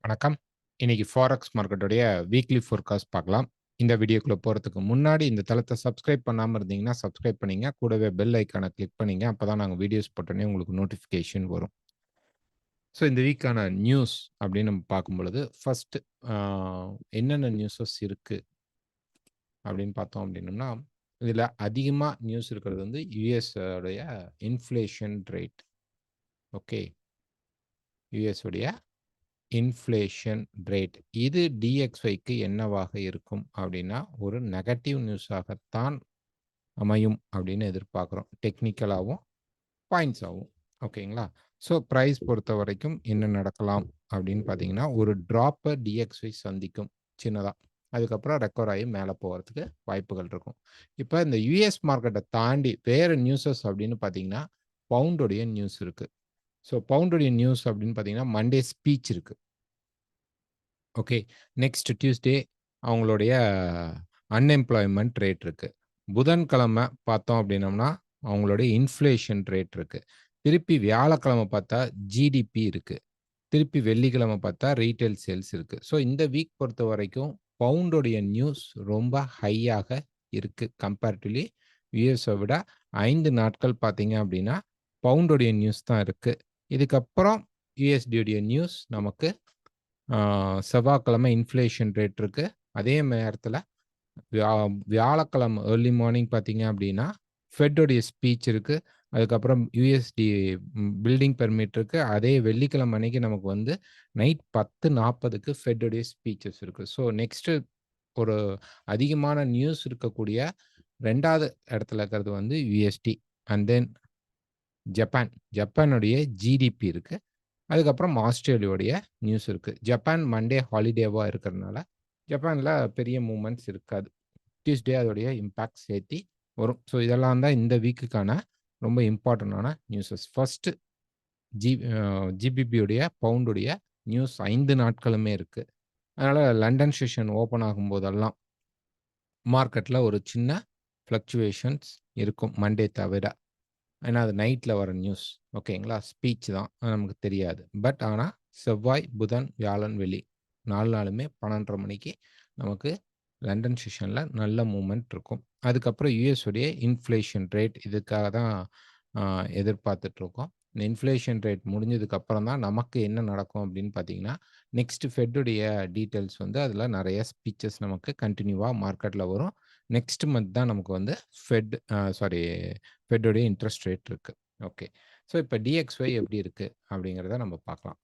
வணக்கம். இன்னைக்கு forex மார்க்கெட்டுடைய weekly forecast பார்க்கலாம். இந்த வீடியோக்குள்ள போறதுக்கு முன்னாடி இந்த தளத்த சப்ஸ்கிரைப் பண்ணாம இருந்தீங்கன்னா, சப்ஸ்கிரைப் பண்ணீங்க. கூடவே பெல் ஐகான கிளிக் பண்ணீங்க. அப்பதான் நாங்க வீடியோஸ் போட்டோனே உங்களுக்கு நோட்டிஃபிகேஷன் வரும். ஸோ இந்த வீக்கான நியூஸ் அப்படின்னு நம்ம பார்க்கும்பொழுது, ஃபர்ஸ்ட் ஆ என்னென்ன நியூஸஸ் இருக்கு அப்படின்னு பார்த்தோம் அப்படின்னம்னா, இதுல அதிகமா நியூஸ் இருக்கிறது வந்து யுஎஸ் உடைய இன்ஃப்ளேஷன் ரேட். ஓகே. யுஎஸ் உடைய இன்ஃப்ளேஷன் ரேட். இது DXYக்கு என்னவாக இருக்கும் அப்படின்னா, ஒரு நெகட்டிவ் நியூஸாகத்தான் அமையும் அப்படின்னு எதிர்பார்க்கிறோம். டெக்னிக்கலாவும், பாயிண்ட்ஸாவும். ஓகேங்களா? ஸோ பிரைஸ் பொறுத்தவரைக்கும் என்ன நடக்கலாம் அப்படின்னு பார்த்தீங்கன்னா, ஒரு ட்ராப்ப DXY சந்திக்கும் சின்னதா. அதுக்கப்புறம் ரெக்கவர் ஆகி மேல போறதுக்கு வாய்ப்புகள் இருக்கும். இப்ப இந்த யுஎஸ் மார்க்கெட்ட தாண்டி வேற நியூஸஸ் அப்படின்னு பார்த்தீங்கன்னா, பவுண்டுடைய நியூஸ் இருக்கு. ஸோ பவுண்டுடைய நியூஸ் அப்படின்னு பார்த்தீங்கன்னா, மண்டே ஸ்பீச் இருக்கு. ஓகே. நெக்ஸ்ட் டியூஸ்டே அவங்களுடைய அன்எம்ப்ளாய்மென்ட் ரேட் இருக்கு. புதன்கிழமை பார்த்தோம் அப்படின்னம்னா, அவங்களுடைய இன்ஃப்ளேஷன் ரேட் இருக்கு. திருப்பி வியாழக்கிழமை பார்த்தா ஜிடிபி இருக்கு. திருப்பி வெள்ளிக்கிழமை பார்த்தா ரீட்டெயில் சேல்ஸ் இருக்கு. ஸோ இந்த வீக் பொறுத்தவரைக்கும் பவுண்டுடைய நியூஸ் ரொம்ப ஹையாக இருக்கு. கம்பேரிட்டிவ்லி யுஎஸ்ஸ விட 5 நாட்கள் பார்த்தீங்க அப்படின்னா, பவுண்டுடைய நியூஸ் தான் இருக்கு. இதுக்கப்புறம் யுஎஸ்டியுடைய நியூஸ் நமக்கு செவ்வாய்க்கிழமை இன்ஃப்ளேஷன் ரேட் இருக்கு. அதே நேரத்தில வியா வியாழக்கிழமை ஏர்லி மார்னிங் பார்த்தீங்க அப்படின்னா, ஃபெட்டோடைய ஸ்பீச் இருக்கு. அதுக்கப்புறம் யுஎஸ்டி பில்டிங் பெர்மிட் இருக்கு. அதே வெள்ளிக்கிழமை அன்னைக்கு நமக்கு வந்து நைட் 10:40க்கு ஃபெட்டோடைய ஸ்பீச்சஸ் இருக்கு. ஸோ நெக்ஸ்ட்டு ஒரு அதிகமான நியூஸ் இருக்கக்கூடிய 2வது இடத்துல இருக்கிறது வந்து யுஎஸ்டி அண்ட் தென் ஜப்பான். ஜப்பானுடைய ஜிடிபி இருக்கு. அதுக்கப்புறம் ஆஸ்திரேலியாவுடைய நியூஸ் இருக்கு. ஜப்பான் மண்டே ஹாலிடேவா இருக்கிறனால, ஜப்பான்ல பெரிய மூவ்மெண்ட்ஸ் இருக்காது. டியூஸ்டே அதோடைய இம்பாக்ட் சேர்த்தி வரும். ஸோ இதெல்லாம் தான் இந்த வீக்குக்கான ரொம்ப இம்பார்ட்டன்டான நியூஸஸ். ஃபர்ஸ்ட் ஜி அ ஜிபிபியுடைய, பவுண்டுடைய நியூஸ் 5 நாட்களுமே இருக்கு. அதனால லண்டன் செஷன் ஓப்பன் ஆகும்போதெல்லாம் மார்க்கெட்ல ஒரு சின்ன ஃப்ளக்சுவேஷன்ஸ் இருக்கும். மண்டே தவிர. ஏன்னா, அது நைட்ல வர நியூஸ். ஓகேங்களா? ஸ்பீச் தான். நமக்கு தெரியாது. பட் ஆனா, செவ்வாய், புதன், வியாழன், வெள்ளி 4 நாளுமே 12:30 மணிக்கு நமக்கு லண்டன் செஷன்ல நல்ல மூவ்மெண்ட் இருக்கும். அதுக்கப்புறம் யுஎஸ் உடைய இன்ஃப்ளேஷன் ரேட் இதுக்காக தான் அ எதிர்பார்த்துட்டு இருக்கோம். இந்த இன்ஃப்ளேஷன் ரேட் முடிஞ்சதுக்கு அப்புறம் தான் நமக்கு என்ன நடக்கும் அப்படின்னு பார்த்தீங்கன்னா, நெக்ஸ்ட் ஃபெட்டுடைய டீட்டெயில்ஸ் வந்து அதில நெறைய ஸ்பீச்சஸ் நமக்கு கன்டினியூவா மார்க்கெட்ல வரும். நெக்ஸ்ட் மந்த் தான் நமக்கு வந்து ஃபெட் சாரி ஃபெட்டுடைய இன்ட்ரெஸ்ட் ரேட் இருக்கு. ஓகே. ஸோ இப்ப DXY எப்படி இருக்கு அப்படிங்கிறத நம்ம பார்க்கலாம்.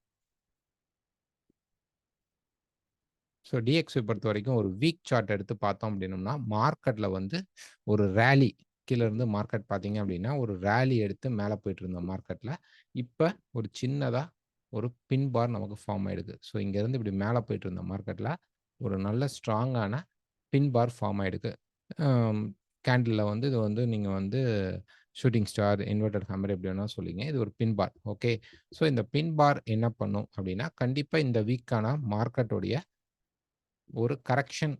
ஸோ DXY பொறுத்தவரைக்கும் ஒரு வீக் சார்ட் எடுத்து பார்த்தோம் அப்படின்னம்னா, மார்க்கெட்ல வந்து ஒரு ராலி கீழ இருந்து மார்க்கெட் பார்த்தீங்க அப்படின்னா, ஒரு ராலி எடுத்து மேல போயிட்டு இருந்த மார்க்கெட்ல, இப்ப ஒரு சின்னதா ஒரு பின் பார் நமக்கு ஃபார்ம் ஆயிடுது. ஸோ இங்கருந்து இப்படி மேல போயிட்டு இருந்த மார்க்கெட்ல, ஒரு நல்ல ஸ்ட்ராங்கான பின் பார் ஃபார்ம் ஆயிருக்கு. அம் கேண்டில்ல வந்து இது வந்து நீங்க வந்து ஷூட்டிங் ஸ்டார், இன்வெர்டட் ஹேமர் எப்படி வேணா சொல்லிங்க. இது ஒரு பின் பார். ஓகே. ஸோ இந்த பின் பார் என்ன பண்ணும் அப்படின்னா, கண்டிப்பா இந்த வீக்கான மார்க்கெட்டோடைய ஒரு கரெக்ஷன்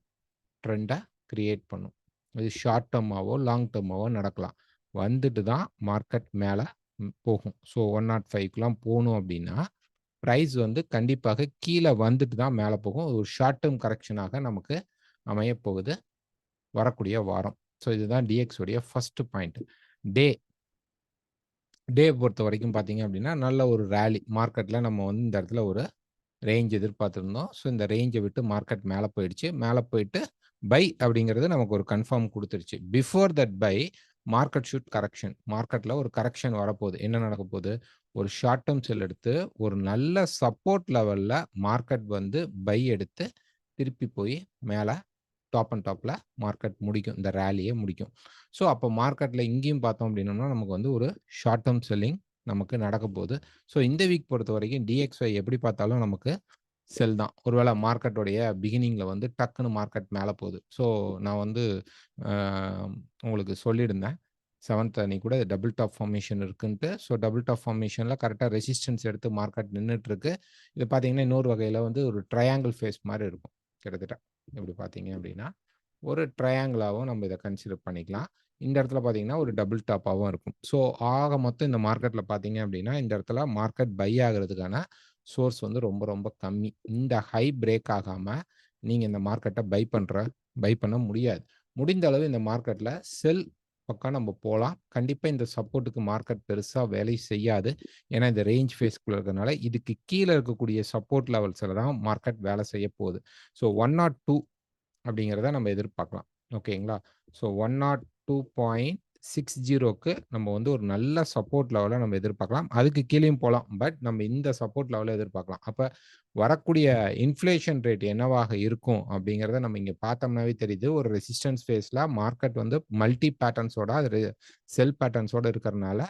ட்ரெண்ட கிரியேட் பண்ணும். இது ஷார்ட் டெர்மாவோ, லாங் டெர்மாவோ நடக்கலாம். வந்துட்டு தான் மார்க்கெட் மேல போகும். ஸோ 105க்குலாம் போணும் அப்டின்னா, பிரைஸ் வந்து கண்டிப்பாக கீழ வந்துட்டு தான் மேல போகும். ஒரு ஷார்ட் டெர்ம் கரெக்ஷனாக நமக்கு அமையப் போகுது வரக்கூடிய வாரம். ஸோ இதுதான் DX உடைய ஃபர்ஸ்ட் பாயிண்ட். டே டே பொறுத்தவரைக்கும் பார்த்தீங்க அப்டின்னா, நல்ல ஒரு ராலி மார்க்கெட்ல நம்ம வந்து இந்த இடத்துல ஒரு ரேஞ்ச் எதிர்பார்த்திருந்தோம். ஸோ இந்த ரேஞ்ச விட்டு மார்க்கெட் மேல போயிடுச்சு. மேல போயிட்டு பை அப்படிங்கிறது நமக்கு ஒரு கன்ஃபார்ம் குடுத்துருச்சு. Before that buy market should correction. மார்க்கெட்ல ஒரு கரெக்ஷன் வரப்போது. என்ன நடக்கப் போது? ஒரு ஷார்ட் டெர்ம் செல் எடுத்து ஒரு நல்ல சப்போர்ட் லெவல்ல மார்க்கெட் வந்து பை எடுத்து திருப்பி போய் மேல டாப் அண்ட் டாப்ல மார்க்கெட் முடிக்கும். இந்த ராலியே முடிக்கும். ஸோ அப்போ மார்க்கெட்ல இங்கேயும் பார்த்தோம் அப்படின்னம்னா, நமக்கு வந்து ஒரு ஷார்ட் டெர்ம் செல்லிங் நமக்கு நடக்கப் போது. ஸோ இந்த வீக் பொறுத்தவரைக்கும் DXY எப்படி பார்த்தாலும் நமக்கு செல் தான். ஒருவேள மார்க்கெட்டோடைய பிகினிங்ல வந்து டக்குனு மார்க்கெட் மேல போது. ஸோ நான் வந்து அ உங்களுக்கு சொல்லியிருந்தேன். 7த் அன்னைக்கு கூட டபுள் டாப் ஃபார்மேஷன் இருக்குன்ட்டு. ஸோ டபுள் டாப் ஃபார்மேஷன்ல கரெக்ட்டா ரெசிஸ்டன்ஸ் எடுத்து மார்க்கெட் நின்னுட்டு இருக்கு. இது பார்த்தீங்கன்னா, இன்னொரு வகையில வந்து ஒரு ட்ரையாங்கிள் ஃபேஸ் மாரி இருக்கும். கிட்டத்தட்ட. இப்படி பார்த்தீங்க அப்படின்னா, ஒரு ட்ரையாங்கிளாவும் நம்ம இத கன்சிடர் பண்ணிக்கலாம். இந்த இடத்துல பார்த்தீங்கன்னா, ஒரு டபுள் டாப்பாவும் இருக்கும். ஸோ ஆக மொத்தம் இந்த மார்க்கெட்ல பார்த்தீங்க அப்படின்னா, இந்த இடத்துல மார்க்கெட் பை ஆகுறதுக்கான சோர்ஸ் வந்து ரொம்ப ரொம்ப கம்மி. இந்த ஹை பிரேக் ஆகாம நீங்க இந்த மார்க்கெட்ட பை பண்ண முடியாது. முடிந்த அளவு இந்த மார்க்கெட்ல செல் பக்கம் நம்ம போலாம். கண்டிப்பா இந்த சப்போர்ட்க்கு மார்க்கெட் பெருசா வேலை செய்யாது. ஏன்னா, இந்த ரேஞ்ச் ஃபேஸ்க்குள்ள இருக்கிறனால, இதுக்கு கீழ இருக்கக்கூடிய சப்போர்ட் லெவல்ஸ்ல தான் மார்க்கெட் வேலை செய்ய போகுது. ஸோ 102 அப்படிங்கிறத நம்ம எதிர்பார்க்கலாம். ஓகேங்களா? ஸோ 102.60க்கு நம்ம வந்து ஒரு நல்ல சப்போர்ட் லெவல நம்ம எதிர்பார்க்கலாம். அதுக்கு கீழயும் போலாம். பட் நம்ம இந்த சப்போர்ட் லெவல எதிர்பார்க்கலாம். அப்ப வரக்கூடிய இன்ஃப்ளேஷன் ரேட் என்னவாக இருக்கும் அப்படிங்கிறத நம்ம இங்க பார்த்தோம்னாவே தெரியுது. ஒரு ரெசிஸ்டன்ஸ் ஃபேஸ்ல மார்க்கெட் வந்து மல்டி பேட்டர்ன்ஸோட அது செல் பேட்டர்ன்ஸோட இருக்கிறனால,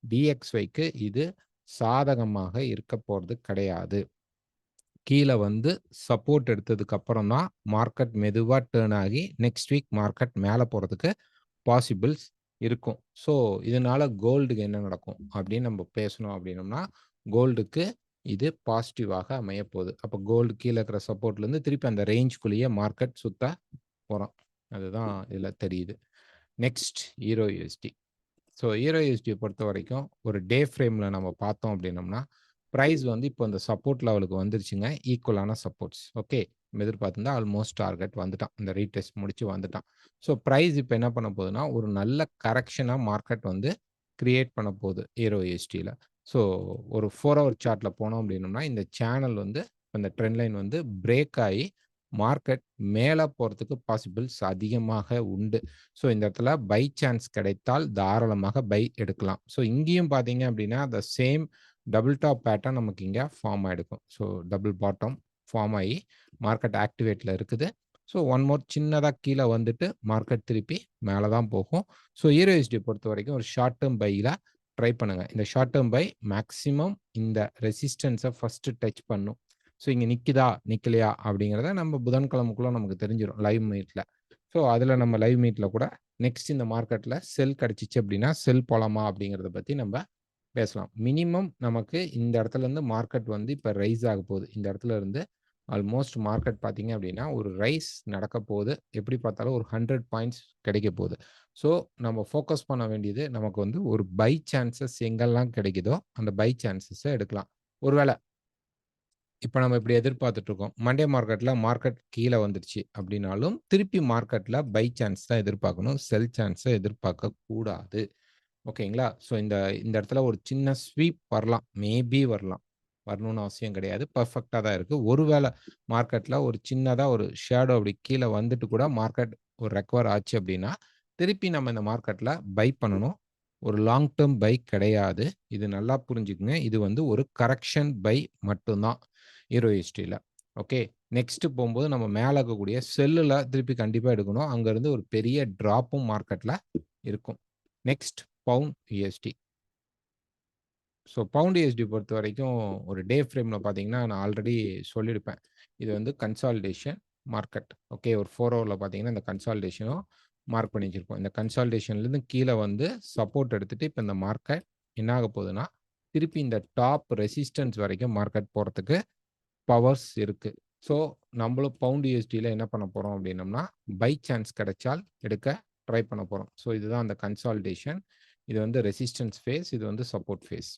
DXYக்கு இது சாதகமாக இருக்க போறது கிடையாது. கீழ வந்து சப்போர்ட் எடுத்ததுக்கு அப்புறம் தான் மார்க்கெட் மெதுவா டர்ன் ஆகி நெக்ஸ்ட் வீக் மார்க்கெட் மேல போறதுக்கு பாசிபிள்ஸ் இருக்கும். ஸோ, இதனால கோல்டுக்கு என்ன நடக்கும் அப்படின்னு நம்ம பேசணும் அப்படின்னோம்னா, கோல்டுக்கு இது பாசிட்டிவாக அமையப்போகுது. அப்ப கோல்டு கீழ இருக்கிற சப்போர்ட்லேருந்து திருப்பி அந்த ரேஞ்ச்குள்ளேயே மார்க்கெட் சுத்த போறோம். அதுதான் இதுல தெரியுது. நெக்ஸ்ட் ஈரோ யுஎஸ்டி. ஸோ ஈரோ யுஎஸ்டிய பொறுத்தவரைக்கும் ஒரு டே ஃப்ரேம்ல நம்ம பார்த்தோம் அப்படின்னோம்னா, பிரைஸ் வந்து இப்போ இந்த சப்போர்ட் லெவலுக்கு வந்துருச்சுங்க. ஈக்குவலான சப்போர்ட்ஸ். ஓகே. நம்ம எதிர்பார்த்திருந்தா ஆல்மோஸ்ட் டார்கெட் வந்துட்டான். இந்த ரீடெஸ்ட் முடிச்சு வந்துட்டான். ஸோ பிரைஸ் இப்ப என்ன பண்ண போகுதுன்னா, ஒரு நல்ல கரெக்ஷனா மார்க்கெட் வந்து கிரியேட் பண்ண போகுது ஈரோ யுஎஸ்டில. ஸோ ஒரு 4 ஹவர் சார்ட்ல போனோம் அப்படின்னோம்னா, இந்த சேனல் வந்து அந்த ட்ரெண்ட் லைன் வந்து பிரேக் ஆயி மார்க்கெட் மேல போறதுக்கு பாசிபிள்ஸ் அதிகமாக உண்டு. ஸோ இந்த இடத்துல பை சான்ஸ் கிடைத்தால் தாராளமாக பை எடுக்கலாம். ஸோ இங்கேயும் பார்த்தீங்க அப்படின்னா, the same double top pattern நமக்கு இங்க ஃபார்ம் ஆயிடுக்கும். ஸோ டபுள் பாட்டம் ஃபார்ம் ஆயி மார்க்கெட் ஆக்டிவேட்ல இருக்குது. ஸோ ஒன் மோர் சின்னதா கீழ வந்துட்டு மார்க்கெட் திருப்பி மேல தான் போகும். ஸோ ஈரோ யுஎஸ்டி பொறுத்தவரைக்கும் ஒரு ஷார்ட் டெர்ம் பைல ட்ரை பண்ணுங்க. இந்த ஷார்ட் டெர்ம் பை மேக்ஸிமம் இந்த ரெசிஸ்டன்ஸ ஃபர்ஸ்ட் டச் பண்ணும். ஸோ இங்க நிக்குதா? நிக்கலையா? அப்படிங்கிறத நம்ம புதன்கிழமைக்குள்ள நமக்கு தெரிஞ்சிரும் லைவ் மீட்ல. ஸோ அதில நம்ம லைவ் மீட்ல கூட நெக்ஸ்ட் இந்த மார்க்கெட்ல செல் கிடைச்சுச்சு அப்படின்னா, செல் போலாமா அப்படிங்கிறத பத்தி நம்ப பேசலாம். மினிமம் நமக்கு இந்த இடத்துல இருந்து மார்க்கெட் வந்து இப்ப ரைஸ் ஆக போகுது. இந்த இடத்துல இருந்து ஆல்மோஸ்ட் மார்க்கெட் பார்த்தீங்க அப்படின்னா, ஒரு ரைஸ் நடக்க போகுது. எப்படி பார்த்தாலும் ஒரு 100 பாயிண்ட்ஸ் கிடைக்க போகுது. ஸோ நம்ம ஃபோக்கஸ் பண்ண வேண்டியது நமக்கு வந்து ஒரு பை சான்ஸஸ் எங்கெல்லாம் கிடைக்குதோ, அந்த பை சான்ஸஸ எடுக்கலாம். ஒருவேள இப்ப நம்ம இப்படி எதிர்பார்த்துட்டு இருக்கோம். மண்டே மார்க்கெட்ல மார்க்கெட் கீழ வந்துருச்சு அப்படின்னாலும், திருப்பி மார்க்கெட்ல பை சான்ஸ் தான் எதிர்பார்க்கணும். செல் சான்ஸ எதிர்பார்க்கக் கூடாது. ஓகேங்களா? ஸோ இந்த இந்த இடத்துல ஒரு சின்ன ஸ்வீப் வரலாம். மேபி வரலாம். வரணும்னு அவசியம் கிடையாது. பெர்ஃபெக்ட்டா தான் இருக்கு. ஒருவேள மார்க்கெட்ல ஒரு சின்னதா ஒரு ஷேடோ அப்படி கீழ வந்துட்டு கூட மார்க்கெட் ஒரு ரெக்கவர் ஆச்சு அப்படின்னா, திருப்பி நம்ம இந்த மார்க்கெட்ல பை பண்ணணும். ஒரு லாங் டெர்ம் பை கிடையாது. இது நல்லா புரிஞ்சுக்கங்க. இது வந்து ஒரு கரெக்ஷன் பை மட்டும் தான் ஈரோ யுஎஸ்டில. ஓகே. நெக்ஸ்ட் போம்போது நம்ம மேல இருக்கக்கூடிய செல்லுல திருப்பி கண்டிப்பா எடுக்கணும். அங்க இருந்து ஒரு பெரிய டிராப்பும் மார்க்கெட்ல இருக்கும். Next pound USD. So pound USD பொறுத்தவரைக்கும் ஒரு டே ஃப்ரேம்ல பார்த்தீங்கன்னா, நான் ஆல்ரெடி சொல்லியிருப்பேன். இது வந்து கன்சாலிடேஷன் மார்க்கெட். ஓகே. ஒரு 4 ஹவர்ல பார்த்தீங்கன்னா, இந்த கன்சாலிடேஷனும் மார்க் பண்ணி வச்சிருப்போம். இந்த கன்சாலிடேஷன்லேருந்து கீழ வந்து சப்போர்ட் எடுத்துட்டு, இப்ப இந்த மார்க்கெட் என்ன ஆக போகுதுன்னா, திருப்பி இந்த டாப் ரெசிஸ்டன்ஸ் வரைக்கும் மார்க்கெட் போறதுக்கு பவர்ஸ் இருக்கு. ஸோ நம்மளும் பவுண்ட் யுஎஸ்டில என்ன பண்ண போறோம் அப்படின்னம்னா, பை சான்ஸ் கிடைச்சால் எடுக்க ட்ரை பண்ண போறோம். ஸோ இதுதான் அந்த கன்சாலிடேஷன். இது வந்து ரெசிஸ்டன்ஸ் ஃபேஸ். இது வந்து சப்போர்ட் ஃபேஸ்.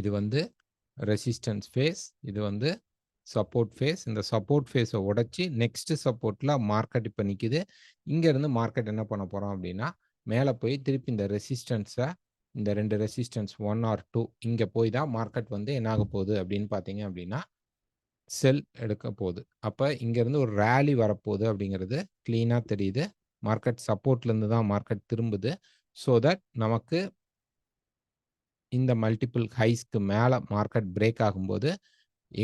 இது வந்து ரெசிஸ்டன்ஸ் ஃபேஸ். இது வந்து சப்போர்ட் ஃபேஸ். இந்த சப்போர்ட் ஃபேஸ உடைச்சு நெக்ஸ்ட் சப்போர்ட்ல மார்க்கெட் இப்ப நிக்குது. இங்க இருந்து மார்க்கெட் என்ன பண்ண போறோம் அப்படின்னா, மேல போய் திருப்பி இந்த ரெசிஸ்டன்ஸ இந்த 2 ரெசிஸ்டன்ஸ் 1 ஆர் 2 இங்க போய் தான் மார்க்கெட் வந்து என்ன ஆக போகுது அப்படின்னு பார்த்தீங்க அப்படின்னா, செல் எடுக்க போகுது. அப்ப இங்க இருந்து ஒரு ராலி வரப்போகுது அப்படிங்கிறது கிளீனா தெரியுது. மார்க்கெட் சப்போர்ட்ல இருந்து தான் மார்க்கெட் திரும்புது. சோ தட் நமக்கு இந்த மல்டிபிள் ஹைஸ்க்கு மேல மார்க்கெட் பிரேக் ஆகும்போது,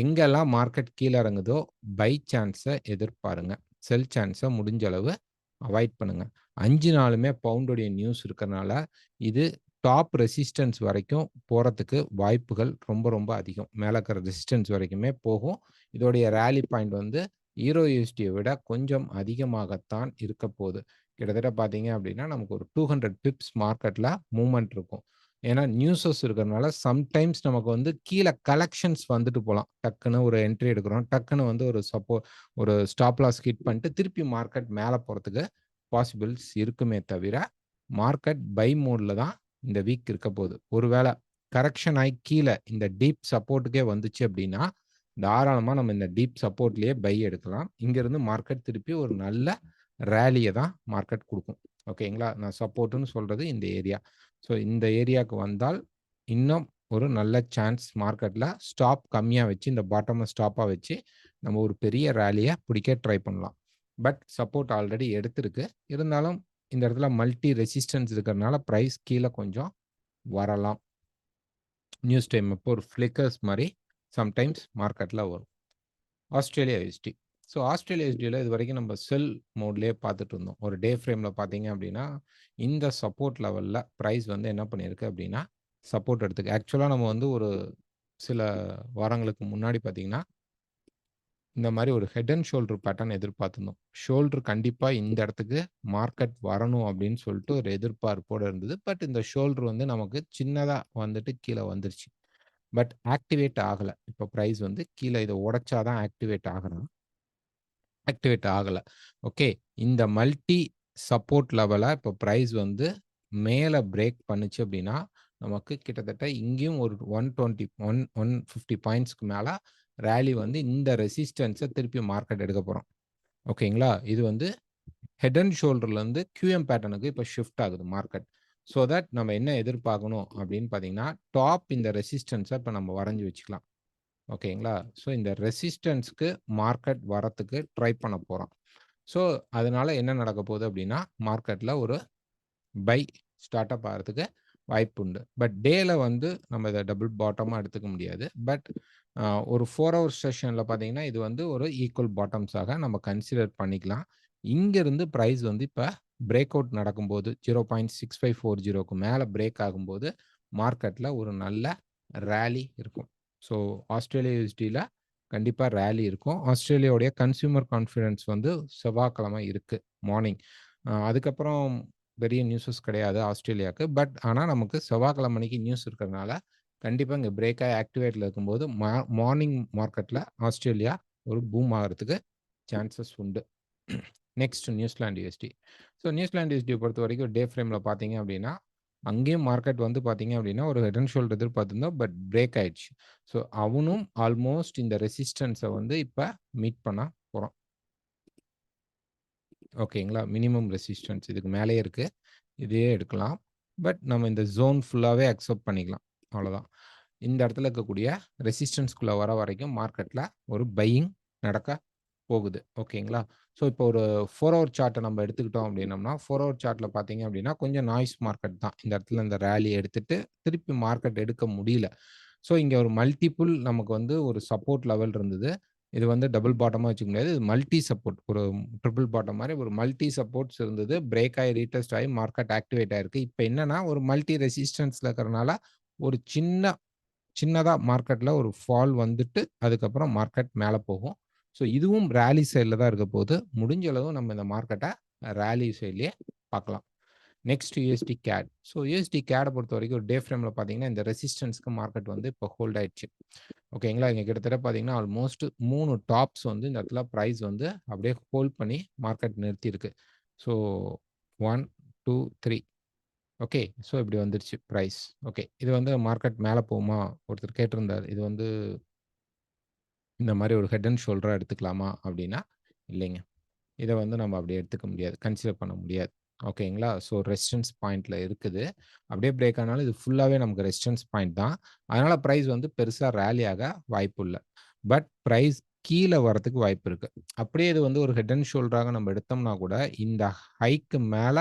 எங்கெல்லாம் மார்க்கெட் கீழ இறங்குதோ, பை சான்ஸ எதிர்பாருங்க. செல் சான்ஸ முடிஞ்ச அளவு அவாய்ட் பண்ணுங்க. 5 நாளுமே பவுண்டுடைய நியூஸ் இருக்கறனால, இது டாப் ரெசிஸ்டன்ஸ் வரைக்கும் போறதுக்கு வாய்ப்புகள் ரொம்ப, ரொம்ப அதிகம். மேல இருக்கிற ரெசிஸ்டன்ஸ் வரைக்குமே போகும். இதோடைய ராலி பாயிண்ட் வந்து ஈரோ யுஎஸ்டிய விட கொஞ்சம் அதிகமாகத்தான் இருக்கப்போது. கிட்டத்தட்ட பார்த்தீங்க அப்படின்னா, நமக்கு ஒரு 200 பிப்ஸ் மார்க்கெட்ல மூவ்மெண்ட் இருக்கும். ஏன்னா நியூஸஸ் இருக்கிறனால சம்டைம்ஸ் நமக்கு வந்து கீழ கலெக்ஷன்ஸ் வந்துட்டு போலாம். டக்குன்னு ஒரு என்ட்ரி எடுக்கிறோம். டக்குன்னு வந்து ஒரு ஸ்டாப் லாஸ் ஹிட் பண்ணிட்டு திருப்பி மார்க்கெட் மேல போறதுக்கு பாசிபிள்ஸ் இருக்குமே தவிர, மார்க்கெட் பை மோட்ல தான் இந்த வீக் இருக்க போகுது. ஒருவேள கரெக்ஷன் ஆயி கீழ இந்த டீப் சப்போர்ட்டுக்கே வந்துச்சு அப்படின்னா, தாராளமா நம்ம இந்த டீப் சப்போர்ட்லயே பை எடுக்கலாம். இங்கிருந்து மார்க்கெட் திருப்பி ஒரு நல்ல ராலிய தான் மார்க்கெட் குடுக்கும். ஓகேங்களா? நான் சப்போர்ட்ன்னு சொல்றது இந்த ஏரியா. ஸோ இந்த ஏரியாக்கு வந்தால், இன்னும் ஒரு நல்ல சான்ஸ் மார்க்கெட்ல ஸ்டாப் கம்மியா வச்சு, இந்த பாட்டம ஸ்டாப்பா வச்சு, நம்ம ஒரு பெரிய ராலிய பிடிக்க ட்ரை பண்ணலாம். பட் சப்போர்ட் ஆல்ரெடி எடுத்திருக்கு. இருந்தாலும் இந்த இடத்துல மல்டி ரெசிஸ்டன்ஸ் இருக்கிறனால பிரைஸ் கீழ கொஞ்சம் வரலாம். நியூஸ் டைம் அப்போ ஒரு ஃப்ளிக்கர்ஸ் மாரி சம்டைம்ஸ் மார்க்கெட்ல வரும். Australia UST. ஸோ ஆஸ்திரேலியா யுஎஸ்டில இதுவரைக்கும் நம்ம செல் மோட்லயே பார்த்துட்டு இருந்தோம். ஒரு டே ஃப்ரேம்ல பார்த்தீங்க அப்படின்னா, இந்த சப்போர்ட் லெவல்ல பிரைஸ் வந்து என்ன பண்ணியிருக்கு அப்படின்னா, சப்போர்ட் எடுத்துக்கு. ஆக்சுவலா நம்ம வந்து ஒரு சில வாரங்களுக்கு முன்னாடி பார்த்தீங்கன்னா, இந்த மாரி ஒரு ஹெட் அண்ட் ஷோல்டர் பேட்டர்ன் எதிர்பார்த்திருந்தோம். ஷோல்டர் கண்டிப்பா இந்த இடத்துக்கு மார்க்கெட் வரணும் அப்படின்னு சொல்லிட்டு ஒரு எதிர்பார்ப்போட இருந்தது. பட் இந்த ஷோல்டர் வந்து நமக்கு சின்னதா வந்துட்டு கீழ வந்துருச்சு. பட் ஆக்டிவேட் ஆகல. இப்ப பிரைஸ் வந்து கீழ இத உடைச்சா தான் ஆக்டிவேட் ஆகணும். ஆக்டிவேட் ஆகல. ஓகே. இந்த மல்டி சப்போர்ட் லெவல இப்ப பிரைஸ் வந்து மேல பிரேக் பண்ணுச்சு அப்படின்னா, நமக்கு கிட்டத்தட்ட இங்கேயும் ஒரு 120 150 பாயிண்ட்ஸ்க்கு மேல ராலி வந்து இந்த ரெசிஸ்டன்ஸ திருப்பி மார்க்கெட் எடுக்க போறோம். ஓகேங்களா? இது வந்து ஹெட் அண்ட் ஷோல்டர்லேருந்து கியூஎம் பேட்டர்னுக்கு இப்ப ஷிஃப்ட் ஆகுது மார்க்கெட். ஸோ தட் நம்ம என்ன எதிர்பார்க்கணும் அப்படின்னு பார்த்தீங்கன்னா, டாப் இந்த ரெசிஸ்டன்ஸ இப்ப நம்ம வரைஞ்சு வச்சுக்கலாம். ஓகேங்களா? ஸோ இந்த ரெசிஸ்டன்ஸ்க்கு மார்க்கெட் வரத்துக்கு ட்ரை பண்ண போறோம். ஸோ அதனால என்ன நடக்க போகுது அப்படின்னா, மார்க்கெட்ல ஒரு பை ஸ்டார்ட் அப் ஆகுறதுக்கு வாய்ப்புண்டு. பட் டேல வந்து நம்ம இத டபுள் பாட்டமா எடுத்துக்க முடியாது. பட் ஒரு 4 ஹவர் செஷன்ல பார்த்தீங்கன்னா, இது வந்து ஒரு ஈக்குவல் பாட்டம்ஸாக நம்ம கன்சிடர் பண்ணிக்கலாம். இங்கிருந்து பிரைஸ் வந்து இப்ப பிரேக் அவுட் நடக்கும்போது 0.6540க்கு மேல பிரேக் ஆகும்போது, மார்க்கெட்ல ஒரு நல்ல ராலி இருக்கும். ஸோ ஆஸ்திரேலியா யுஎஸ்டில கண்டிப்பா ராலி இருக்கும். ஆஸ்திரேலியாவுடைய கன்சியூமர் கான்ஃபிடன்ஸ் வந்து செவ்வாய்க்கிழமை இருக்கு மார்னிங். அதுக்கப்புறம் பெரிய நியூஸஸ் கிடையாது ஆஸ்திரேலியாவுக்கு. பட் ஆனா நமக்கு செவ்வாய்க்கிழமை அன்னைக்கு நியூஸ் இருக்கிறதுனால, கண்டிப்பா இங்க பிரேக் ஆயி ஆக்டிவேட்ல இருக்கும்போது, மார்னிங் மார்க்கெட்ல ஆஸ்திரேலியா ஒரு பூம் ஆகுறதுக்கு சான்சஸ் உண்டு. நெக்ஸ்ட் நியூசிலாந்து யுஎஸ்டி. ஸோ நியூசிலாந்து யுஎஸ்டிய பொறுத்தவரைக்கும் டே ஃப்ரேம்ல பார்த்தீங்க அப்படின்னா, அங்கேயும் மார்க்கெட் வந்து பார்த்தீங்க அப்படின்னா, ஒரு ஹெட் அண்ட் ஷோல்டர் எதிர்பார்த்திருந்தோம். பட் பிரேக் ஆயிடுச்சு. ஸோ அவனும் ஆல்மோஸ்ட் இந்த ரெசிஸ்டன்ஸ வந்து இப்ப மீட் பண்ண போறான். ஓகேங்களா? மினிமம் ரெசிஸ்டன்ஸ் இதுக்கு மேலேயே இருக்கு. இதையே எடுக்கலாம். பட் நம்ம இந்த ஜோன் ஃபுல்லாவே அக்செப்ட் பண்ணிக்கலாம். அவ்வளோதான். இந்த இடத்துல இருக்கக்கூடிய ரெசிஸ்டன்ஸ்குள்ள வர வரைக்கும் மார்க்கெட்ல ஒரு பையிங் நடக்க போகுது. ஓகேங்களா? ஸோ இப்போ ஒரு 4 ஹவர் சார்ட்ட நம்ம எடுத்துக்கிட்டோம் அப்படின்னம்னா, 4 ஹவர் சார்ட்ல பார்த்தீங்க அப்படின்னா, கொஞ்சம் நாய்ஸ் மார்க்கெட் தான். இந்த இடத்துல இந்த ராலி எடுத்துட்டு, திருப்பி மார்க்கெட் எடுக்க முடியல. ஸோ இங்க ஒரு மல்டிபிள் நமக்கு வந்து ஒரு சப்போர்ட் லெவல் இருந்தது. இது வந்து டபுள் பாட்டமா வச்சுக்க முடியாது. இது மல்டி சப்போர்ட். ஒரு ட்ரிபிள் பாட்டம் மாரி ஒரு மல்டி சப்போர்ட்ஸ் இருந்தது. பிரேக் ஆயி ரீடெஸ்ட் ஆயி மார்க்கெட் ஆக்டிவேட் ஆயிருக்கு. இப்ப என்னன்னா, ஒரு மல்டி ரெசிஸ்டன்ஸ்ல இருக்கிறனால, ஒரு சின்னதா மார்க்கெட்ல ஒரு ஃபால் வந்துட்டு, அதுக்கப்புறம் மார்க்கெட் மேல போகும். ஸோ இதுவும் ராலி சைட்ல தான் இருக்க போது. முடிஞ்ச அளவு நம்ம இந்த மார்க்கெட்ட ராலி சைட்லயே பார்க்கலாம். Next USD CAD. So USD கேட பொறுத்தவரைக்கும் டே ஃப்ரேம்ல பார்த்தீங்கன்னா, இந்த ரெசிஸ்டன்ஸ்க்கு மார்க்கெட் வந்து இப்போ ஹோல்ட் ஆயிடுச்சு. ஓகேங்களா? இங்க கிட்டத்தட்ட பார்த்தீங்கன்னா, ஆல்மோஸ்ட் 3 டாப்ஸ் வந்து இந்த இடத்துல பிரைஸ் வந்து அப்படியே ஹோல்ட் பண்ணி மார்க்கெட் நிறுத்தியிருக்கு. So 1, 2, 3 okay. ஸோ இப்படி வந்துருச்சு பிரைஸ். ஓகே. இது வந்து மார்க்கெட் மேல போகுமா? ஒருத்தர் கேட்டிருந்தாரு. இது வந்து இந்த மாரி ஒரு ஹெட் அண்ட் ஷோல்டரா எடுத்துக்கலாமா? அப்படின்னா, இல்லைங்க. இத வந்து நம்ம அப்படி எடுத்துக்க முடியாது. கன்சிடர் பண்ண முடியாது. ஓகேங்களா? ஸோ ரெசிஸ்டன்ஸ் பாயிண்ட்ல இருக்குது. அப்படியே பிரேக் ஆனாலும் இது ஃபுல்லாவே நமக்கு ரெசிஸ்டன்ஸ் பாயிண்ட் தான். அதனால பிரைஸ் வந்து பெருசா ராலி ஆக வாய்ப்பு இல்ல. பட் பிரைஸ் கீழ வரதுக்கு வாய்ப்பு இருக்கு. அப்படியே இது வந்து ஒரு ஹெட் அண்ட் ஷோல்டராக நம்ம எடுத்தோம்னா கூட, இந்த ஹைக்கு மேல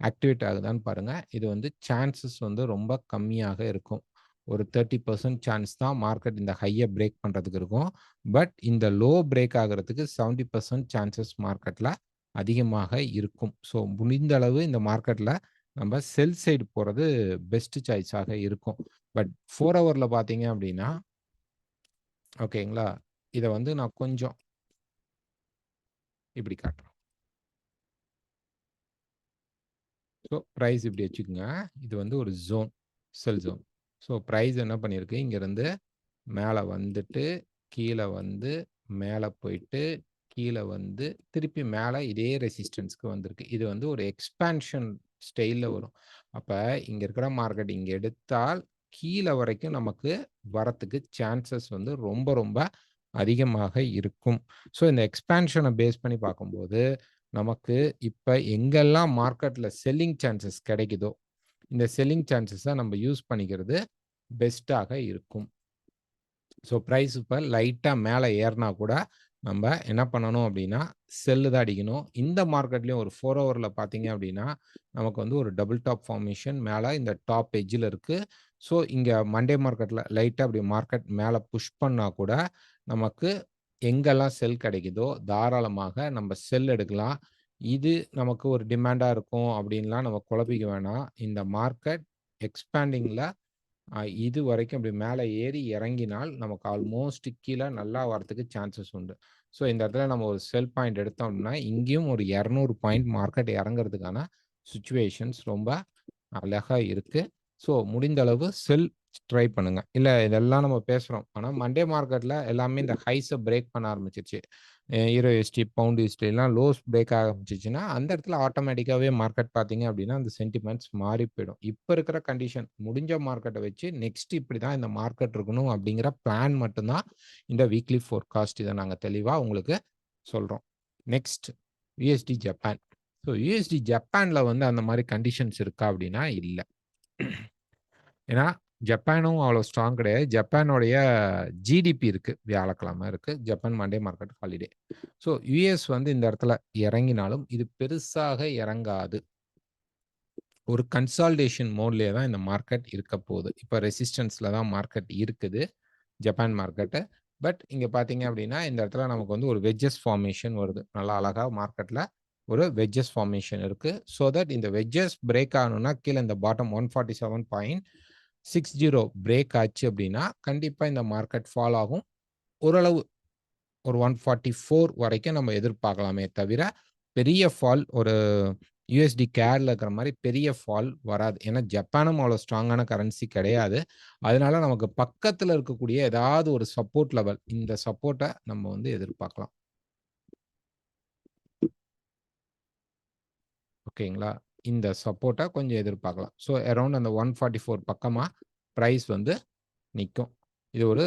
ஆக்டிவேட் ஆகுதான்னு பாருங்க. இது வந்து சான்ஸஸ் வந்து ரொம்ப கம்மியாக இருக்கும். ஒரு 30% சான்ஸ் தான் மார்க்கெட் இந்த ஹைய பிரேக் பண்றதுக்கு இருக்கும். பட் இந்த லோ பிரேக் ஆகுறதுக்கு 70% சான்ஸஸ் மார்க்கெட்ல அதிகமாக இருக்கும். ஸோ முடிந்த அளவு இந்த மார்க்கெட்ல நம்ம செல் சைடு போறது பெஸ்ட் சாய்ஸாக இருக்கும். பட் 4 ஹவர்ல பார்த்தீங்க அப்படின்னா, ஓகேங்களா? இத வந்து நான் கொஞ்சம் இப்படி காட்டுறேன். ஸோ பிரைஸ் இப்படி வச்சுக்கங்க. இது வந்து ஒரு zone, sell zone. So price என்ன பண்ணியிருக்கு, இங்கருந்து மேல வந்துட்டு, கீழ வந்து, மேல போயிட்டு, கீழ வந்து, திருப்பி மேல இதே ரெசிஸ்டன்ஸ்க்கு வந்திருக்கு. இது வந்து ஒரு எக்ஸ்பான்ஷன் ஸ்டைல்ல வரும். அப்ப இங்க இருக்கிற மார்க்கெட் இங்க எடுத்தால், கீழ வரைக்கும் நமக்கு வரத்துக்கு சான்சஸ் வந்து ரொம்ப ரொம்ப அதிகமாக இருக்கும். ஸோ இந்த எக்ஸ்பான்ஷன பேஸ் பண்ணி பார்க்கும்போது, நமக்கு இப்ப எங்கெல்லாம் மார்க்கெட்ல செல்லிங் சான்சஸ் கிடைக்குதோ, இந்த செல்லிங் சான்சஸ நம்ம யூஸ் பண்ணிக்கிறது பெஸ்ட்டாக இருக்கும். ஸோ பிரைஸ் இப்ப லைட்டா மேல ஏறுனா கூட, நம்ப என்ன பண்ணணும் அப்டின்னா, செல் தான் அடிக்கணும். இந்த மார்க்கெட்லயும் ஒரு 4 ஹவர்ல பார்த்தீங்க அப்டின்னா, நமக்கு வந்து ஒரு டபுள் டாப் ஃபார்மேஷன் மேல இந்த டாப் எட்ஜ்ல இருக்கு. ஸோ இங்க மண்டே மார்க்கெட்ல லைட்டா அப்டி மார்க்கெட் மேல புஷ் பண்ணா கூட, நமக்கு எங்கெல்லாம் செல் கிடைக்குதோ, தாராளமாக நம்ப செல் எடுக்கலாம். இது நமக்கு ஒரு டிமாண்டா இருக்கும் அப்டின்லாம் நம்ம குழப்பிக்க வேணாம். இந்த மார்க்கெட் எக்ஸ்பேண்டிங்ல இதுவரைக்கும் அப்படி மேல ஏறி இறங்கினால், நமக்கு ஆல்மோஸ்ட் கீழ நல்லா வரதுக்கு சான்சஸ் உண்டு. ஸோ இந்த இடத்துல நம்ம ஒரு செல் பாயிண்ட் எடுத்தோம் அப்படின்னா, இங்கேயும் ஒரு 200 பாயிண்ட் மார்க்கெட் இறங்குறதுக்கான சிச்சுவேஷன்ஸ் ரொம்ப அழகா இருக்கு. ஸோ முடிந்த அளவு செல் ட்ரை பண்ணுங்க. இல்ல இதெல்லாம் நம்ம பேசுறோம். ஆனா மண்டே மார்க்கெட்ல எல்லாமே இந்த ஹைஸ பிரேக் பண்ண ஆரம்பிச்சுருச்சு. ஈரோ யுஎஸ்டி, பவுண்ட் யுஎஸ்டி எல்லாம் லோஸ் பிரேக் ஆக ஆரம்பிச்சுச்சுன்னா, அந்த இடத்துல ஆட்டோமேட்டிக்காவே மார்க்கெட் பார்த்தீங்க அப்படின்னா, அந்த சென்டிமென்ட்ஸ் மாறி போயிடும். இப்ப இருக்கிற கண்டிஷன் முடிஞ்ச மார்க்கெட்ட வச்சு நெக்ஸ்ட் இப்படிதான் இந்த மார்க்கெட் இருக்கணும் அப்படிங்கிற பிளான் மட்டும் தான் இந்த வீக்லி ஃபோர்காஸ்ட். இத நாங்க தெளிவா உங்களுக்கு சொல்றோம். Next UST Japan. So UST ஜப்பான்ல வந்து அந்த மாரி கண்டிஷன்ஸ் இருக்கா அப்படின்னா இல்ல. ஏன்னா, ஜப்பானும் அவ்வளோ ஸ்ட்ராங் கிடையாது. ஜப்பானுடைய ஜிடிபி இருக்கு. வியாழக்கிழமை இருக்கு. Japan Monday market holiday. So US வந்து இந்த இடத்துல இறங்கினாலும், இது பெருசாக இறங்காது. ஒரு கன்சாலிடேஷன் மோட்லயே தான் இந்த மார்க்கெட் இருக்க போகுது. இப்ப ரெசிஸ்டன்ஸ்ல தான் மார்க்கெட் இருக்குது. Japan market. பட் இங்க பார்த்தீங்க அப்படின்னா, இந்த இடத்துல நமக்கு வந்து ஒரு வெட்ஜஸ் ஃபார்மேஷன் வருது. நல்லா அழகா மார்க்கெட்ல ஒரு வெட்ஜஸ் ஃபார்மேஷன் இருக்கு. ஸோ தட் இந்த வெட்ஜஸ் பிரேக் ஆகணும்னா, கீழ இந்த பாட்டம் 147.60 பிரேக் ஆச்சு அப்படின்னா, கண்டிப்பா இந்த மார்க்கெட் ஃபால் ஆகும். ஓரளவு ஒரு 144 வரைக்கும் நம்ம எதிர்பார்க்கலாமே தவிர, பெரிய ஃபால் ஒரு யுஎஸ்டி கேர்ல இருக்கிற மாரி பெரிய ஃபால் வராது. ஏன்னா, ஜப்பானும் அவ்வளோ ஸ்ட்ராங்கான கரன்சி கிடையாது. அதனால நமக்கு பக்கத்துல இருக்கக்கூடிய ஏதாவது ஒரு சப்போர்ட் லெவல், இந்த சப்போர்ட்ட நம்ம வந்து எதிர்பார்க்கலாம். ஓகேங்களா? இந்த சப்போர்ட்ட கொஞ்சம் எதிர்பார்க்கலாம். ஸோ அரவுண்ட் அந்த 144 பக்கமா பிரைஸ் வந்து நிக்கும். இது ஒரு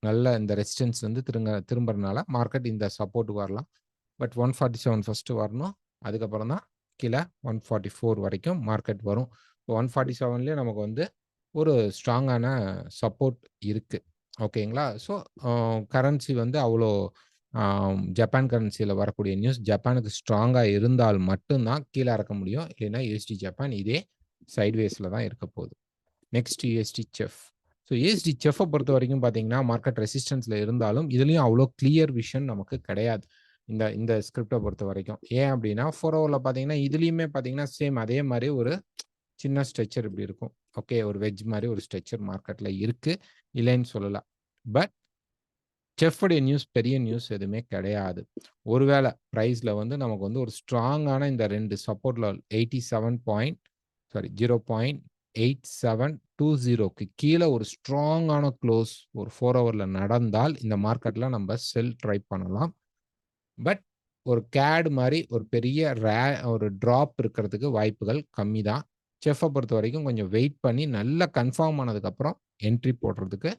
நல்ல இந்த ரெசிஸ்டன்ஸ் வந்து திரும்புறனால மார்க்கெட் இந்த சப்போர்ட்க்கு வரலாம். பட் 147 ஃபர்ஸ்ட்டு வரணும். அதுக்கப்புறம் தான் கீழ 144 வரைக்கும் மார்க்கெட் வரும். 147லயே நமக்கு வந்து ஒரு ஸ்ட்ராங்கான சப்போர்ட் இருக்கு. ஓகேங்களா? ஸோ கரன்சி வந்து அவ்வளோ அ ஜப்பான் கரன்சில வரக்கூடிய நியூஸ் ஜப்பானுக்கு ஸ்ட்ராங்கா இருந்தால் மட்டும் தான் கீழ இறக்க முடியும். இல்லைன்னா யுஎஸ்டி ஜப்பான் இதே சைட்வேஸ்ல தான் இருக்க போகுது. நெக்ஸ்ட் யுஎஸ்டி செஃப். ஸோ யுஎஸ்டி செஃப்ப பொறுத்தவரைக்கும் பார்த்தீங்கன்னா, மார்க்கெட் ரெசிஸ்டன்ஸ்ல இருந்தாலும், இதுலயும் அவ்வளோ கிளியர் விஷன் நமக்கு கிடையாது. இந்த இந்த ஸ்கிரிப்ட்ட பொறுத்தவரைக்கும். ஏன் அப்டின்னா, 4 ஹவர்ல பார்த்தீங்கன்னா, இதுலயுமே பார்த்தீங்கன்னா, சேம் அதே மாரி ஒரு சின்ன ஸ்ட்ரெச்சர் இப்டி இருக்கும். ஓகே. ஒரு வெட்ஜ் மாரி ஒரு ஸ்ட்ரெச்சர் மார்க்கெட்ல இருக்கு. இல்லைன்னு சொல்லல. பட் செஃப்புடைய நியூஸ் பெரிய நியூஸ் எதுவுமே கிடையாது. ஒருவேள பிரைஸ்ல வந்து நமக்கு வந்து ஒரு ஸ்ட்ராங்கான இந்த 2 சப்போர்ட் லெவல் 0.8720க்கு கீழ ஒரு ஸ்ட்ராங்கான குளோஸ் ஒரு 4 ஹவர்ல நடந்தால், இந்த மார்க்கெட்ல நம்ம செல் ட்ரை பண்ணலாம். பட் ஒரு கேட் மாரி ஒரு பெரிய ஒரு டிராப் இருக்கிறதுக்கு வாய்ப்புகள் கம்மி தான். செஃப்ப பொறுத்தவரைக்கும் கொஞ்சம் வெயிட் பண்ணி நல்லா கன்ஃபார்ம் ஆனதுக்கப்புறம் என்ட்ரி போடுறதுக்கு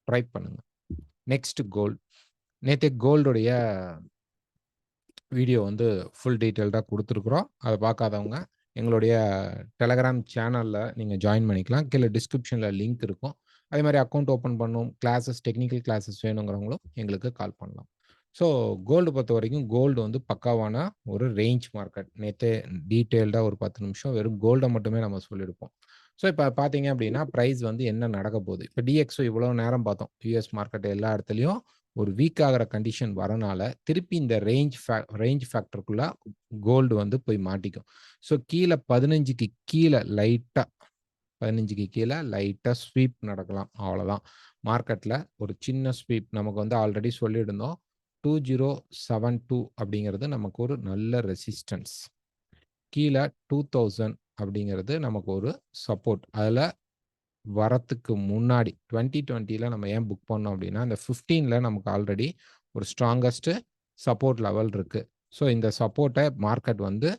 ட்ரை பண்ணுங்க. Next gold. நேத்து கோல்டுடைய வீடியோ வந்து ஃபுல் டீட்டெயில்டா குடுத்துருக்குறோம். அத பார்க்காதவங்க எங்களுடைய டெலகிராம் சேனல்ல நீங்க ஜாயின் பண்ணிக்கலாம். கீழ டிஸ்கிரிப்ஷன்ல லிங்க் இருக்கும். அதே மாரி அக்கவுண்ட் ஓப்பன் பண்ணணும், டெக்னிக்கல் கிளாஸஸ் வேணுங்கிறவங்களும் எங்களுக்கு கால் பண்ணலாம். ஸோ கோல்டு பொறுத்தவரைக்கும் கோல்டு வந்து பக்காவான ஒரு ரேஞ்ச் மார்க்கெட். நேத்தே டீட்டெயில்டா ஒரு 10 நிமிஷம் வெறும் கோல்ட மட்டுமே நம்ம சொல்லியிருப்போம். ஸோ இப்ப பார்த்தீங்க அப்டின்னா, பிரைஸ் வந்து என்ன நடக்க போகுது? இப்ப டிஎக்ஸ்ஓ இவ்வளோ நேரம் பார்த்தோம். யுஎஸ் மார்க்கெட் எல்லா இடத்துலயும் ஒரு வீக் ஆகுற கண்டிஷன் வரனால, திருப்பி இந்த ரேஞ்ச் ஃபேக்டர்க்குள்ள கோல்டு வந்து போய் மாட்டிக்கும். ஸோ கீழ 15க்கு கீழ லைட்டா 15க்கு கீழ லைட்டா ஸ்வீப் நடக்கலாம். அவ்வளோதான். மார்க்கெட்ல ஒரு சின்ன ஸ்வீப் நமக்கு வந்து ஆல்ரெடி சொல்லியிருந்தோம். 2072 அப்படிங்கிறது நமக்கு ஒரு நல்ல ரெசிஸ்டன்ஸ். கீழ 2000 அப்படிங்கிறது நமக்கு ஒரு சப்போர்ட். அதுல வரத்துக்கு முன்னாடி 2020ல நம்ம ஏன் புக் பண்ணோம் அப்படின்னா, இந்த 15ல நமக்கு ஆல்ரெடி ஒரு ஸ்ட்ராங்கஸ்ட் சப்போர்ட் லெவல் இருக்கு. ஸோ இந்த சப்போர்ட்ட மார்க்கெட் வந்து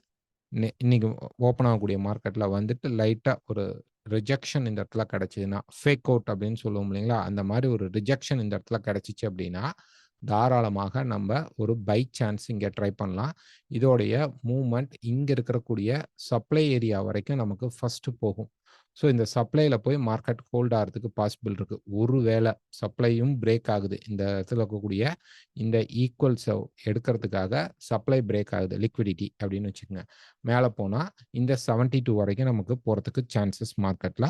இன்னைக்கு ஓப்பன் ஆகக்கூடிய மார்க்கெட்ல வந்துட்டு லைட்டா ஒரு ரிஜெக்ஷன் இந்த இடத்துல கிடைச்சதுன்னா, ஃபேக் அவுட் அப்படின்னு சொல்லுவோம் இல்லைங்களா? அந்த மாரி ஒரு ரிஜெக்ஷன் இந்த இடத்துல கிடைச்சுச்சு அப்படின்னா, தாராளமாக நம்ப ஒரு பை சான்ஸ் இங்க ட்ரை பண்ணலாம். இதோடைய மூவ்மெண்ட் இங்க இருக்கக்கூடிய சப்ளை ஏரியா வரைக்கும் நமக்கு ஃபர்ஸ்ட் போகும். ஸோ இந்த சப்ளைல போய் மார்க்கெட் ஹோல்ட் ஆகுறதுக்கு பாசிபிள் இருக்கு. ஒருவேள சப்ளையும் பிரேக் ஆகுது. இந்த இடத்துல இருக்கக்கூடிய இந்த ஈக்குவல்ஸ எடுக்கிறதுக்காக சப்ளை பிரேக் ஆகுது. லிக்விடிட்டி அப்படின்னு வச்சுக்கங்க. மேல போனா இந்த 72 வரைக்கும் நமக்கு போறதுக்கு சான்சஸ் மார்க்கெட்ல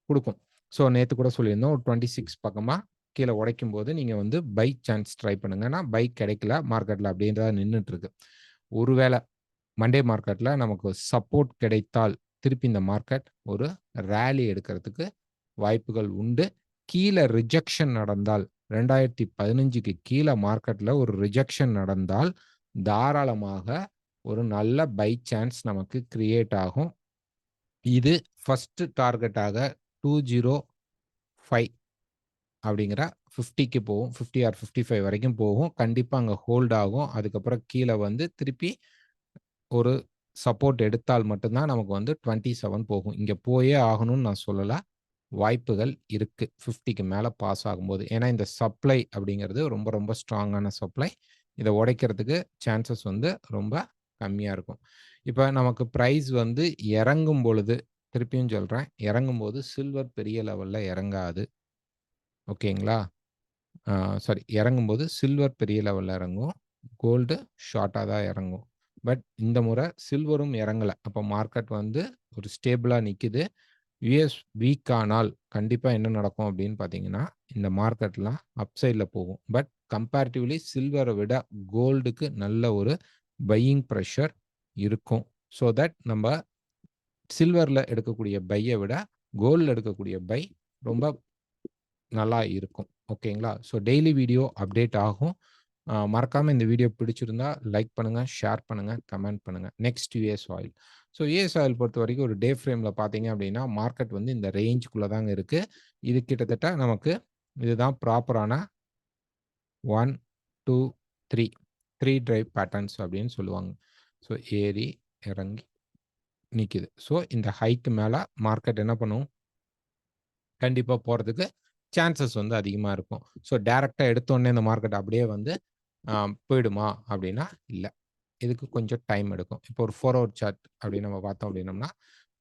குடுக்கும். ஸோ நேத்து கூட சொல்லியிருந்தோம். ஒரு 26 பக்கமா கீழ உடைக்கும்போது நீங்க வந்து பை சான்ஸ் ட்ரை பண்ணுங்க. ஆனா பை கிடைக்கல மார்க்கெட்ல அப்படியே தான் நின்னுட்டு இருக்கு. ஒருவேள மண்டே மார்க்கெட்ல நமக்கு சப்போர்ட் கிடைத்தால், திருப்பி இந்த மார்க்கெட் ஒரு ராலி எடுக்கிறதுக்கு வாய்ப்புகள் உண்டு. கீழ ரிஜெக்ஷன் நடந்தால் 2015க்கு கீழ மார்க்கெட்ல ஒரு ரிஜெக்ஷன் நடந்தால், தாராளமாக ஒரு நல்ல பை சான்ஸ் நமக்கு கிரியேட் ஆகும். இது ஃபர்ஸ்ட் டார்கெட்டாக 205 அப்படிங்கிற 50க்கு போகும். 50 ஆர் 55 வரைக்கும் போகும். கண்டிப்பா அங்க ஹோல்ட் ஆகும். அதுக்கப்புறம் கீழ வந்து திருப்பி ஒரு சப்போர்ட் எடுத்தால் மட்டும் தான் நமக்கு வந்து 27 போகும். இங்க போயே ஆகணும்னு நான் சொல்லல. வாய்ப்புகள் இருக்கு. 50க்கு மேல பாஸ் ஆகும்போது. ஏன்னா இந்த சப்ளை அப்படிங்கிறது ரொம்ப ரொம்ப ஸ்ட்ராங்கான சப்ளை. இத உடைக்கிறதுக்கு சான்சஸ் வந்து ரொம்ப கம்மியா இருக்கும். இப்ப நமக்கு பிரைஸ் வந்து இறங்கும் பொழுது, திருப்பியும் சொல்றேன். இறங்கும்போது சில்வர் பெரிய லெவல்ல இறங்காது. ஓகேங்களா? சாரி இறங்கும்போது சில்வர் பெரிய லெவல்ல இறங்கும். கோல்டு ஷார்ட்டா தான் இறங்கும். பட் இந்த முறை சில்வரும் இறங்கல. அப்ப மார்க்கெட் வந்து ஒரு ஸ்டேபிளா நிக்குது. யுஎஸ் வீக் ஆனால் கண்டிப்பா என்ன நடக்கும் அப்படின்னு பார்த்தீங்கன்னா, இந்த மார்க்கெட்லாம் அப் சைட்ல போகும். பட் கம்பேரிட்டிவ்லி சில்வர விட கோல்டுக்கு நல்ல ஒரு பையிங் பிரஷர் இருக்கும். ஸோ தட் நம்ப சில்வர்ல எடுக்கக்கூடிய பைய விட கோல்ட்ல எடுக்கக்கூடிய பை ரொம்ப நல்லா இருக்கும். ஓகேங்களா? ஸோ டெய்லி வீடியோ அப்டேட் ஆகும். மறக்காம இந்த வீடியோ பிடிச்சிருந்தா லைக் பண்ணுங்க, ஷேர் பண்ணுங்க, கமெண்ட் பண்ணுங்க. Next US oil. So US oil பொறுத்தவரைக்கும் ஒரு டே ஃப்ரேம்ல பார்த்தீங்க அப்படின்னா, மார்க்கெட் வந்து இந்த ரேஞ்சுக்குள்ள தாங்க இருக்கு. இது கிட்டத்தட்ட நமக்கு இதுதான் ப்ராப்பரான 1, 2, 3 டிரைவ் பேட்டர்ன்ஸ் அப்படின்னு சொல்லுவாங்க. ஸோ ஏறி, இறங்கி நிக்குது. ஸோ இந்த ஹைக்கு மேல மார்க்கெட் என்ன பண்ணும்? கண்டிப்பா போறதுக்கு சான்சஸ் வந்து அதிகமா இருக்கும். ஸோ டைரக்ட்டா எடுத்தோனே இந்த மார்க்கெட் அப்படியே வந்து போயிடுமா? அப்படின்னா, இல்ல. இதுக்கு கொஞ்சம் டைம் எடுக்கும். இப்போ ஒரு 4 ஹவர் சார்ட் அப்படின்னு நம்ம பார்த்தோம் அப்படின்னம்னா,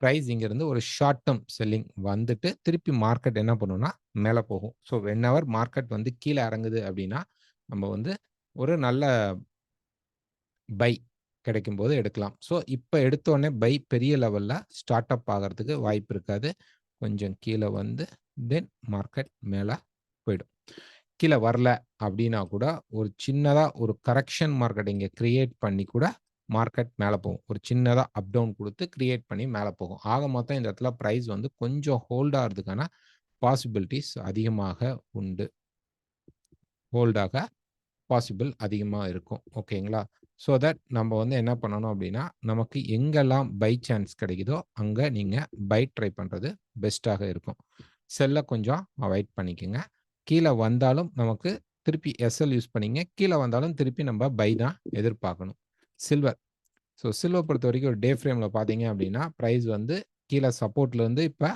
பிரைஸ் இங்கிருந்து ஒரு ஷார்ட் டெர்ம் செல்லிங் வந்துட்டு, திருப்பி மார்க்கெட் என்ன பண்ணும்னா, மேல போகும். ஸோ வென்னெவர் மார்க்கெட் வந்து கீழ இறங்குது அப்படின்னா, நம்ம வந்து ஒரு நல்ல பை கிடைக்கும்போது எடுக்கலாம். ஸோ இப்ப எடுத்தோனே பை பெரிய லெவல்ல ஸ்டார்ட் அப் ஆகறதுக்கு வாய்ப்பு இருக்காது. கொஞ்சம் கீழ வந்து தென் மார்க்கெட் மேல போயிடும். கீழ வரல அப்டின்னா கூட, ஒரு சின்னதா ஒரு கரெக்ஷன் மார்க்கெட் இங்க கிரியேட் பண்ணி கூட மார்க்கெட் மேல போகும். ஒரு சின்னதா அப் டவுன் குடுத்து கிரியேட் பண்ணி மேல போகும். ஆக மொத்தம் இந்த இடத்துல பிரைஸ் வந்து கொஞ்சம் ஹோல்ட் ஆகுறதுக்கான பாசிபிலிட்டீஸ் அதிகமாக உண்டு. ஹோல்ட் ஆக பாசிபிள் அதிகமா இருக்கும். ஓகேங்களா? ஸோ தட் நம்ம வந்து என்ன பண்ணணும் அப்டின்னா, நமக்கு எங்கெல்லாம் பை சான்ஸ் கிடைக்குதோ, அங்க நீங்க பை ட்ரை பண்றது பெஸ்ட்டாக இருக்கும். செல்ல கொஞ்சம் அவாய்ட் பண்ணிக்கங்க. கீழ வந்தாலும் நமக்கு திருப்பி எஸ்எல் யூஸ் பண்ணீங்க. கீழ வந்தாலும் திருப்பி நம்ம பை தான் எதிர்பார்க்கணும். சில்வர். ஸோ சில்வர் பொறுத்தவரைக்கும் ஒரு டே ஃப்ரேம்ல பார்த்தீங்க அப்டின்னா, பிரைஸ் வந்து கீழ சப்போர்ட்லருந்து இப்ப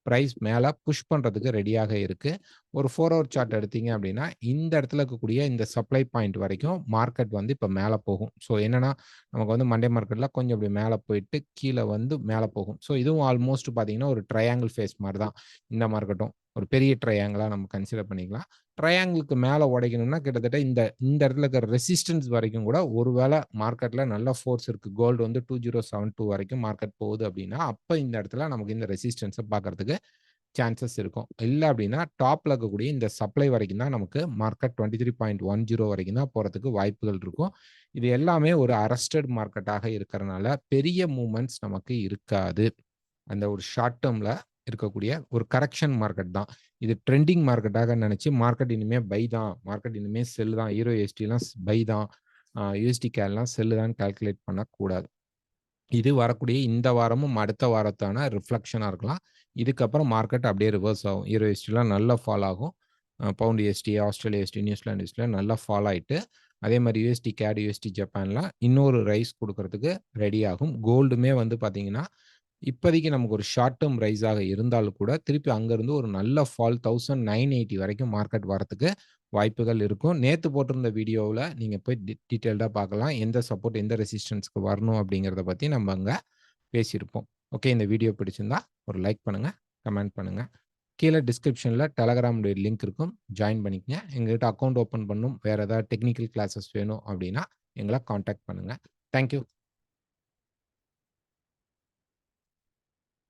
பிரைஸ் மேல புஷ் பண்றதுக்கு ரெடியாக இருக்கு. ஒரு 4 ஹவர் சார்ட் எடுத்தீங்க அப்டின்னா, இந்த இடத்துல இருக்கக்கூடிய இந்த சப்ளை பாயிண்ட் வரைக்கும் மார்க்கெட் வந்து இப்ப மேல போகும். ஸோ என்னன்னா, நமக்கு வந்து மண்டே மார்க்கெட்ல கொஞ்சம் இப்டி மேல போயிட்டு கீழ வந்து மேல போகும். ஸோ இதுவும் ஆல்மோஸ்ட் பார்த்தீங்கன்னா, ஒரு ட்ரையாங்கிள் ஃபேஸ் மாரி தான். இந்த மார்க்கெட்டும். ஒரு பெரிய ட்ரையாங்கிளா நம்ம கன்சிடர் பண்ணிக்கலாம். ட்ரையாங்கிள்க்கு மேல உடைக்கணும்னா கிட்டத்தட்ட இந்த இந்த இடத்துல இருக்கிற ரெசிஸ்டன்ஸ் வரைக்கும் கூட ஒரு வேள மார்க்கெட்ல நல்ல ஃபோர்ஸ் இருக்கு. கோல்டு வந்து 2072 வரைக்கும் மார்க்கெட் போகுது அப்டின்னா, அப்ப இந்த இடத்துல நமக்கு இந்த ரெசிஸ்டன்ஸ பார்க்கறதுக்கு சான்சஸ் இருக்கும். இல்ல அப்டின்னா, டாப்ல இருக்கக்கூடிய இந்த சப்ளை வரைக்கும் தான் நமக்கு மார்க்கெட் 23.10 வரைக்கும் தான் போறதுக்கு வாய்ப்புகள் இருக்கும். இது எல்லாமே ஒரு அரஸ்டட் மார்க்கெட்டாக இருக்கறனால, பெரிய மூவ்மெண்ட்ஸ் நமக்கு இருக்காது. அந்த ஒரு ஷார்ட் டெர்ம்ல இருக்கக்கூடிய ஒரு கரெக்ஷன் மார்க்கெட் தான். இது ட்ரெண்டிங் மார்க்கெட்டாக நெனச்சு மார்க்கெட் இனிமே பை தான். மார்க்கெட் இனிமே செல் தான். ஈரோ எஸ்டிலாம் பை தான். யுஎஸ்டி கேல்லாம் செல் தான் கால்குலேட் பண்ணக்கூடாது. இது வரக்கூடிய இந்த வாரமும், அடுத்த வாரத்தான ரிஃப்ளெக்ஷனா இருக்கலாம். இதுக்கப்புறம் மார்க்கெட் அப்படியே ரிவர்ஸ் ஆகும். ஈரோ எஸ்டிலாம் நல்லா ஃபால் ஆகும். பவுண்ட் எஸ்டி, ஆஸ்திரேலியா எஸ்டி, நியூசிலாந்து எஸ்டிலாம் நல்லா ஃபால் ஆயிட்டு, அதே மாரி யுஎஸ்டி கேட், யுஎஸ்டி ஜப்பான்லாம் இன்னொரு ரைஸ் குடுக்கறதுக்கு ரெடி ஆகும். கோல்டுமே வந்து பார்த்தீங்கன்னா, இப்போதைக்கு நமக்கு ஒரு ஷார்ட் டெர்ம் ரைஸாக இருந்தாலும் கூட, திருப்பி அங்கருந்து ஒரு நல்ல ஃபால் 1980 வரைக்கும் மார்க்கெட் வரதுக்கு வாய்ப்புகள் இருக்கும். நேத்து போட்டிருந்த வீடியோவுல நீங்க போய் டீட்டெயில்டா பார்க்கலாம். எந்த சப்போர்ட், எந்த ரெசிஸ்டன்ஸ்க்கு வரணும் அப்படிங்கிறத பத்தி நம்ம அங்க பேசியிருப்போம். ஓகே. இந்த வீடியோ பிடிச்சிருந்தா ஒரு லைக் பண்ணுங்க, கமெண்ட் பண்ணுங்க. கீழ டிஸ்கிரிப்ஷன்ல டெலகிராமுடைய லிங்க் இருக்கும். ஜாயின் பண்ணிக்கங்க. எங்ககிட்ட அக்கவுண்ட் ஓப்பன் பண்ணணும். வேற ஏதாவது டெக்னிக்கல் கிளாஸஸ் வேணும் அப்படின்னா, எங்கள கான்டாக்ட் பண்ணுங்க. Thank you.